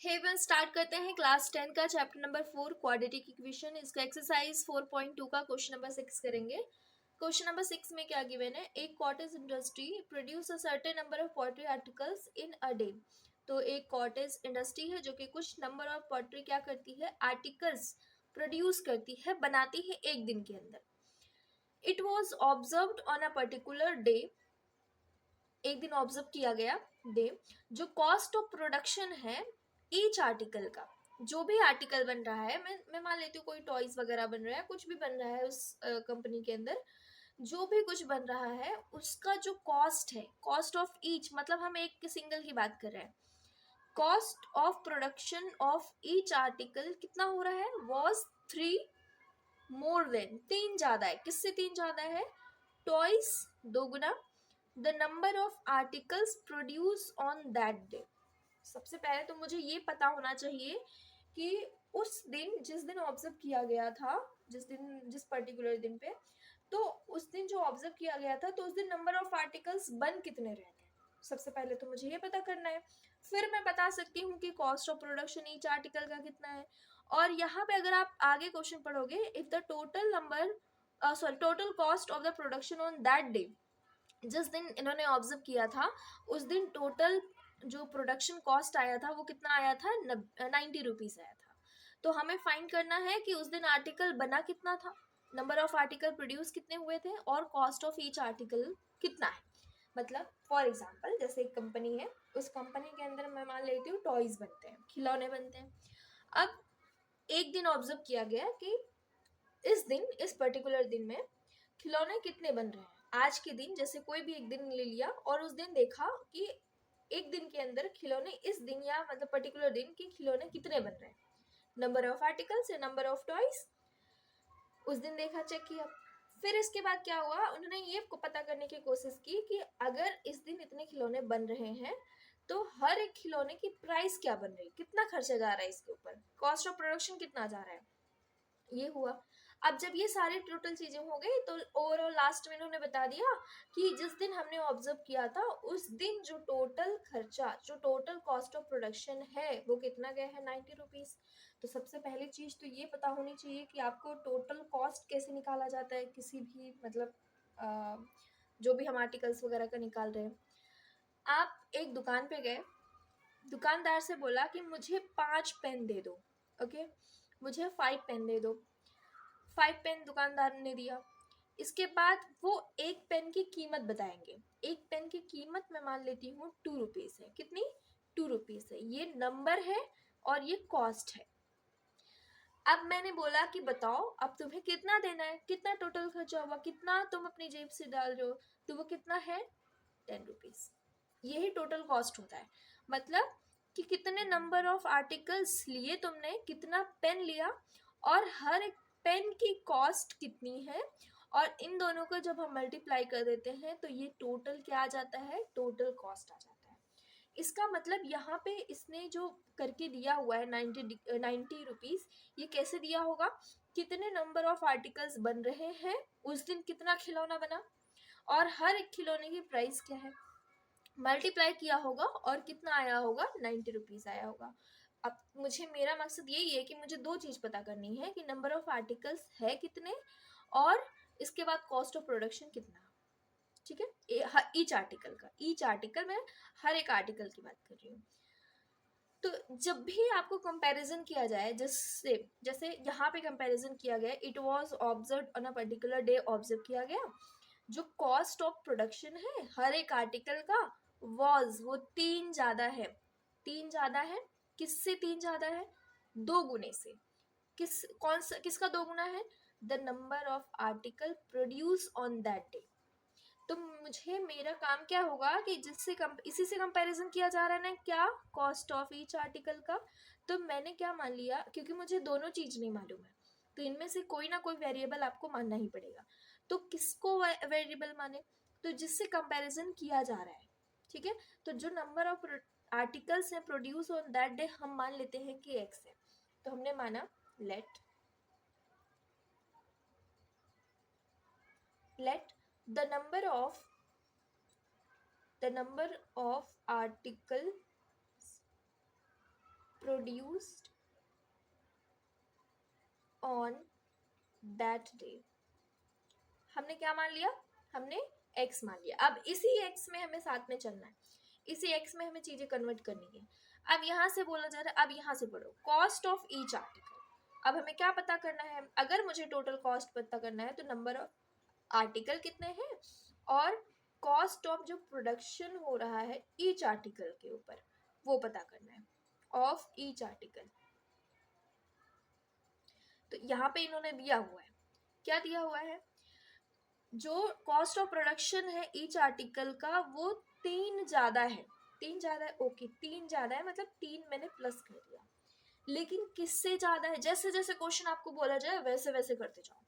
Haven start करते हैं class 10 का चैप्टर नंबर 4 क्वाड्रेटिक इक्वेशन। इसका एक्सरसाइज 4.2 का क्वेश्चन नंबर 6 करेंगे। क्वेश्चन नंबर 6 में क्या गिवन है, एक cottage industry produce a certain number of pottery articles in a day. तो एक कॉटेज इंडस्ट्री है जो कि कुछ नंबर ऑफ पॉटरी क्या करती है, आर्टिकल्स प्रोड्यूस करती है, बनाती है एक दिन के अंदर। It was observed on a particular day, एक दिन ऑब्जर्व किया गया डे, जो कॉस्ट ऑफ प्रोडक्शन है ईच आर्टिकल का। जो भी आर्टिकल बन रहा है, मैं मान लेती हूँ कोई टॉयज वगैरह बन रहा है, कुछ भी बन रहा है उस कंपनी के अंदर, जो भी कुछ बन रहा है उसका जो कॉस्ट है, कॉस्ट ऑफ ईच मतलब हम एक सिंगल की बात कर रहे हैं, cost of production of each article कितना हो रहा है, वॉज 3 मोर देन, 3 ज्यादा है। किससे 3 ज्यादा है, toys 2 Guna, the number of articles produce on that day. सबसे पहले तो मुझे ये पता होना चाहिए कि उस दिन, जिस दिन ऑब्जर्व किया गया था, जिस पर्टिकुलर दिन पे, तो उस दिन जो ऑब्जर्व किया गया था, तो उस दिन नंबर ऑफ आर्टिकल्स बन कितने रहे थे। सबसे पहले तो मुझे ये पता करना है, फिर मैं बता सकती हूँ कि cost of production each article का कितना है। और यहाँ पे अगर आप आगे क्वेश्चन पढ़ोगे, if the total number total cost of the production on that day, जिस दिन इन्होंने ऑब्जर्व किया था उस दिन टोटल जो प्रोडक्शन कॉस्ट आया था वो कितना आया था, 90 रुपीज आया था। तो हमें फाइंड करना है कि उस दिन आर्टिकल बना कितना था, नंबर ऑफ आर्टिकल प्रोड्यूस कितने हुए थे, और कॉस्ट ऑफ ईच आर्टिकल कितना है। मतलब फॉर एग्जाम्पल, जैसे एक कंपनी है, उस कंपनी के अंदर मैं मान लेती हूँ टॉयज बनते हैं, खिलौने बनते हैं। अब एक दिन ऑब्जर्व किया गया कि इस दिन, इस पर्टिकुलर दिन में खिलौने कितने बन रहे हैं। आज के दिन जैसे कोई भी एक दिन ले लिया और उस दिन देखा कि एक दिन के अंदर खिलौने, इस दिन या मतलब पर्टिकुलर दिन के खिलौने कितने बन रहे हैं, नंबर ऑफ आर्टिकल्स या नंबर ऑफ टॉयज, उस दिन देखा, चेक किया। फिर इसके बाद क्या हुआ, उन्होंने ये पता करने की कोशिश की कि अगर इस दिन इतने खिलौने बन रहे हैं तो हर एक खिलौने की प्राइस क्या बन रही है, कितना खर्चा जा रहा है इसके ऊपर, कॉस्ट ऑफ प्रोडक्शन कितना जा रहा है, ये हुआ। अब जब ये सारी टोटल चीजें हो गई तो ओवरऑल लास्ट में इन्होंने बता दिया कि जिस दिन हमने ऑब्जर्व किया था उस दिन जो टोटल खर्चा, जो टोटल कॉस्ट ऑफ प्रोडक्शन है वो कितना गया है, 90 रुपीज। तो सबसे पहली चीज तो ये पता होनी चाहिए कि आपको टोटल कॉस्ट कैसे निकाला जाता है किसी भी मतलब जो भी हम आर्टिकल्स वगैरह का निकाल रहे हैं। आप एक दुकान पे गए, दुकानदार से बोला कि मुझे 5 पेन दे दो, ओके, मुझे 5 पेन दे दो। 5 पेन दुकानदार ने दिया। इसके बाद वो एक पेन की कीमत बताएंगे, एक पेन की कीमत मैं मान लेती हूँ 2 रुपीज है। कितनी, 2 रुपीज है। ये नंबर है और ये कॉस्ट है। अब मैंने बोला कि बताओ अब तुम्हें कितना देना है, कितना टोटल खर्चा हुआ, कितना तुम अपनी जेब से डाल रहे हो, तो वो कितना है, 10 रुपीज। यही टोटल कॉस्ट होता है। मतलब कि कितने नंबर ऑफ आर्टिकल्स लिए तुमने, कितना पेन लिया, और हर एक पेन की कॉस्ट कितनी है, और इन दोनों को जब हम मल्टीप्लाई कर देते हैं तो ये टोटल क्या आ जाता है, टोटल कॉस्ट आ जाता है। इसका मतलब यहाँ पे इसने जो करके दिया हुआ है 90 रुपीज, ये कैसे दिया होगा, कितने नंबर ऑफ आर्टिकल्स बन रहे हैं, उस दिन कितना खिलौना बना, और हर एक खिलौने की प्राइस क्या है, मल्टीप्लाई किया होगा और कितना आया होगा, 90 रुपीज आया होगा। अब मुझे, मेरा मकसद यही है कि मुझे दो चीज पता करनी है कि नंबर ऑफ आर्टिकल्स है कितने, और इसके बाद कॉस्ट ऑफ प्रोडक्शन कितना। ठीक है, ईच आर्टिकल का, ईच आर्टिकल में हर एक आर्टिकल की बात कर रही हूँ। तो जब भी आपको कंपैरिजन किया जाए, जिससे जैसे यहाँ पे कंपैरिजन किया गया, it was observe on a particular day, observe किया गया, जो कॉस्ट ऑफ प्रोडक्शन है हर एक आर्टिकल का, वॉज, वो 3 ज्यादा है, 3 ज्यादा है। किससे 3 ज्यादा है, 2 गुने से। कौन सा, किसका 2 गुना है, the number of article produce on that day. तो मुझे, मेरा काम क्या होगा कि जिससे इसी से कंपैरिजन किया जा रहा है ना, क्या, कॉस्ट ऑफ ईच आर्टिकल का। तो मैंने क्या मान लिया, क्योंकि मुझे दोनों चीज नहीं मालूम है, तो इनमें से कोई ना कोई वेरिएबल आपको मानना ही पड़ेगा। तो किसको वेरिएबल माने, तो जिससे कंपैरिजन किया जा रहा है। ठीक है, तो जो नंबर ऑफ आर्टिकल्स हैं प्रोड्यूस ऑन दैट डे, हम मान लेते हैं कि एक्स है। तो हमने माना, let let the number of articles produced on that day. हमने क्या मान लिया, हमने x मान लिया। अब इसी x में हमें साथ में चलना है, इसी x में हमें चीजें कन्वर्ट करनी है। अब यहाँ से बोला जा रहा है, अब यहाँ से पढ़ो कॉस्ट ऑफ ईच आर्टिकल। अब हमें क्या पता करना है, अगर मुझे टोटल कॉस्ट पता करना है तो नंबर ऑफ आर्टिकल कितने हैं और कॉस्ट ऑफ जो प्रोडक्शन हो रहा है ईच आर्टिकल के ऊपर वो पता करना है, ऑफ ईच आर्टिकल। तो यहाँ पे इन्होंने दिया हुआ है, क्या दिया हुआ है, जो कॉस्ट ऑफ प्रोडक्शन है ईच आर्टिकल का वो 3 ज्यादा है, 3 ज्यादा है, ओके 3 ज्यादा है, मतलब 3 मैंने प्लस कर दिया। लेकिन किससे ज्यादा है, जैसे जैसे क्वेश्चन आपको बोला जाए वैसे वैसे करते जाओ।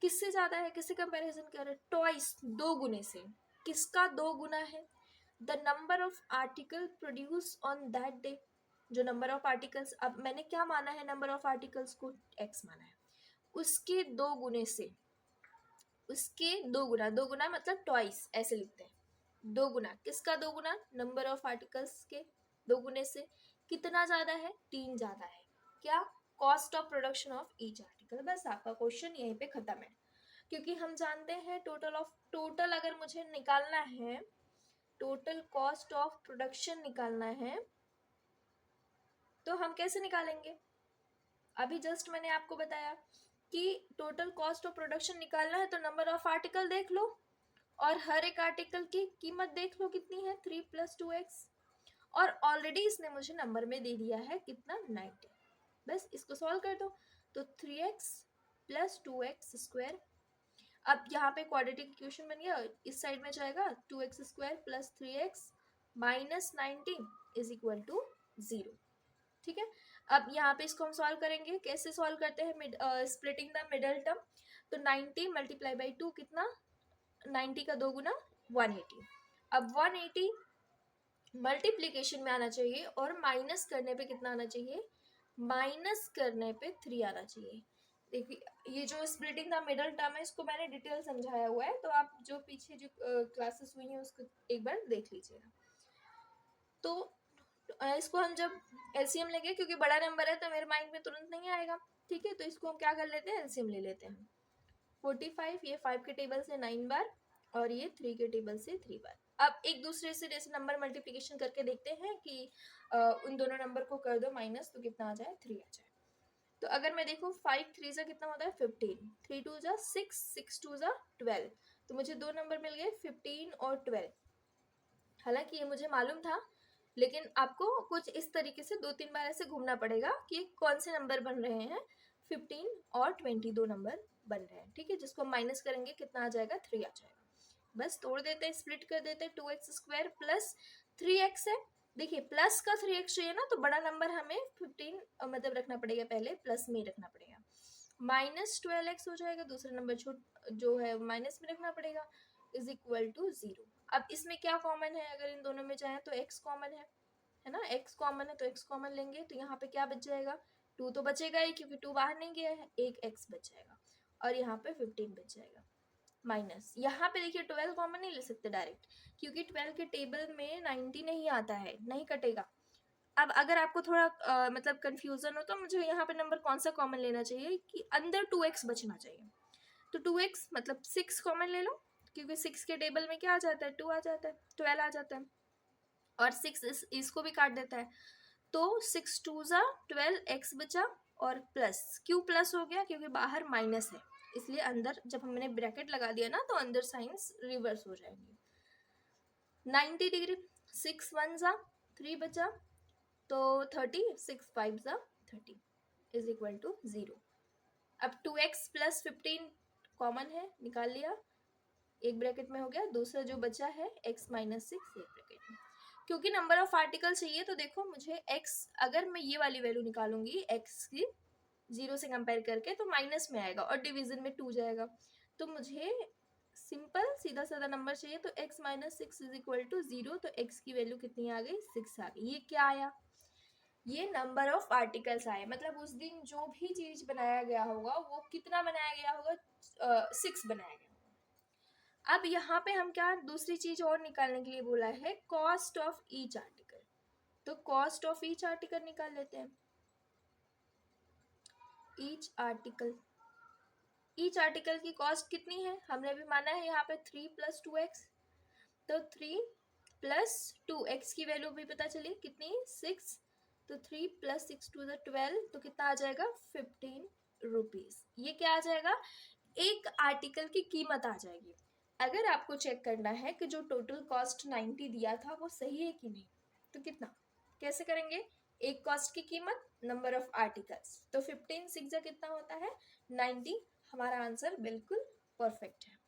किससे ज्यादा है, किससे कंपैरिजन कर रहे हैं, ट्वाइस, 2 गुने से। किसका 2 गुना है, the number of article produce on that day. जो नंबर ऑफ आर्टिकल्स, अब मैंने क्या माना है, नंबर ऑफ आर्टिकल्स को x माना है, उसके 2 गुने से, उसके 2 गुना, 2 गुना मतलब ट्वाइस ऐसे लिखते हैं, 2 गुना, किसका 2 गुना, नंबर ऑफ आर्टिकल्स के 2 गुने से। कितना ज्यादा है, 3 ज्यादा है, क्या, cost of production of each article. बस आपका क्वेश्चन यहीं पे खत्म है, क्योंकि हम जानते हैं टोटल अगर मुझे निकालना है, टोटल कॉस्ट ऑफ प्रोडक्शन निकालना है तो हम कैसे निकालेंगे। अभी जस्ट मैंने आपको बताया कि टोटल कॉस्ट ऑफ प्रोडक्शन निकालना है तो नंबर ऑफ आर्टिकल देख लो और हर एक आर्टिकल की कीमत देख लो कितनी है, 3 + 2x, और ऑलरेडी इसने मुझे नंबर में दे दिया है कितना, 90। बस इसको सॉल्व कर दो, तो 3x + 2x²। अब यहाँ पे क्वाड्रेटिक इक्वेशन बन गया, इस साइड में जाएगा 2x² + 3x - 90 = 0। ठीक है, अब यहाँ पे इसको हम सॉल्व करेंगे, कैसे सॉल्व करते हैं, स्प्लिटिंग द मिडल टर्म। तो 90 × 2 कितना, 90 का 2 गुना 180। अब 180 मल्टीप्लीकेशन में आना चाहिए और माइनस करने पे कितना आना चाहिए, माइनस करने पे 3 आना चाहिए। देखिए ये जो स्प्लिटिंग द मिडल टर्म है इसको मैंने डिटेल समझाया हुआ है, तो आप जो पीछे जो क्लासेस हुई हैं उसको एक बार देख लीजिएगा। तो इसको हम जब एलसीएम लेंगे, क्योंकि बड़ा नंबर है तो मेरे माइंड में तुरंत नहीं आएगा, ठीक है, तो इसको हम क्या कर लेते हैं, एलसीएम ले लेते हैं। 45, ये 5 के टेबल से 9 बार और ये 3 के टेबल से 3 बार। अब एक दूसरे से जैसे नंबर मल्टीप्लिकेशन करके देखते हैं कि उन दोनों नंबर को कर दो माइनस तो कितना आ जाए, 3 आ जाए। तो अगर मैं देखूँ 5 3 से कितना होता है, 15, 3 2 जा 6, 6 2 जा 12, तो मुझे 2 नंबर मिल गए 15 और 12। हालांकि ये मुझे मालूम था, लेकिन आपको कुछ इस तरीके से 2-3 बार ऐसे घूमना पड़ेगा कि कौन से नंबर बन रहे हैं, 15 और 20 2 नंबर बन रहे हैं, ठीक है, जिसको माइनस करेंगे कितना आ जाएगा, 3 आ जाएगा। बस तोड़ देते हैं, स्प्लिट कर देते हैं, 2x² + 3x है। देखिए प्लस का 3x चाहिए ना, तो बड़ा नंबर हमें 15 मतलब रखना पड़ेगा, पहले प्लस में ही रखना पड़ेगा। -12x हो जाएगा, दूसरा नंबर जो है माइनस में रखना पड़ेगा, = 0। अब इसमें क्या कॉमन है, अगर इन दोनों में जाए तो x कॉमन है ना, x कॉमन है तो x कॉमन लेंगे, तो यहाँ पे क्या बच जाएगा, 2 तो बचेगा ही क्योंकि 2 बाहर नहीं गया है, एक x बच जाएगा और यहाँ पे 15 बच जाएगा। माइनस यहाँ पे देखिए 12 कॉमन नहीं ले सकते डायरेक्ट, क्योंकि 12 के टेबल में 90 नहीं आता है, नहीं कटेगा। अब अगर आपको थोड़ा मतलब कंफ्यूजन हो तो मुझे यहाँ पे नंबर कौन सा कॉमन लेना चाहिए कि अंदर 2x बचना चाहिए, तो 2x मतलब 6 कॉमन ले लो, क्योंकि 6 के टेबल में क्या आ जाता है, 2 आ जाता है, 12 आ जाता है, और 6 इसको भी काट देता है, तो 6 2 जा 12, x बचा और प्लस, क्यों प्लस हो गया, क्योंकि बाहर माइनस है, इसलिए अंदर जब हमने ब्रैकेट लगा दिया ना तो अंदर साइंस रिवर्स हो जाएंगे। 90 डिग्री, 6 1 जा 3 बचा, तो 30, 6 5 जा 30 = 0। अब 2x + 15 कॉमन है, निकाल लिया, एक ब्रैकेट में हो गया, दूसरा जो बचा है x - 6 एक ब्रैकेट में। क्योंकि नंबर ऑफ आर्टिकल चाहिए तो देखो मुझे x, अगर मैं ये वाली वैल्यू निकालूंगी x की 0 से कंपेयर करके तो माइनस में आएगा और डिवीजन में 2 जाएगा, तो मुझे सिंपल सीधा साधा नंबर चाहिए, तो x - 6 = 0, तो x की वैल्यू कितनी आ गई, 6 आ गई। ये क्या आया, ये नंबर ऑफ आर्टिकल्स आए, मतलब उस दिन जो भी चीज बनाया गया होगा वो कितना बनाया गया होगा, 6 बनाया गया। अब यहाँ पे हम क्या दूसरी चीज और निकालने के लिए बोला है, कॉस्ट ऑफ ईच आर्टिकल। तो कॉस्ट ऑफ ईच आर्टिकल निकाल लेते हैं। ईच आर्टिकल की कॉस्ट कितनी है, हमने भी माना है यहाँ पे 3 + 2x, तो 3 + 2x की वैल्यू भी पता चली कितनी, 6, तो 3 + 6 = 12, तो कितना आ जाएगा 15 रुपीज। ये क्या आ जाएगा, एक आर्टिकल की कीमत आ जाएगी। अगर आपको चेक करना है कि जो टोटल कॉस्ट 90 दिया था वो सही है कि नहीं, तो कितना, कैसे करेंगे, एक कॉस्ट की कीमत, नंबर ऑफ आर्टिकल्स, तो 15 6 कितना होता है 90। हमारा आंसर बिल्कुल परफेक्ट है।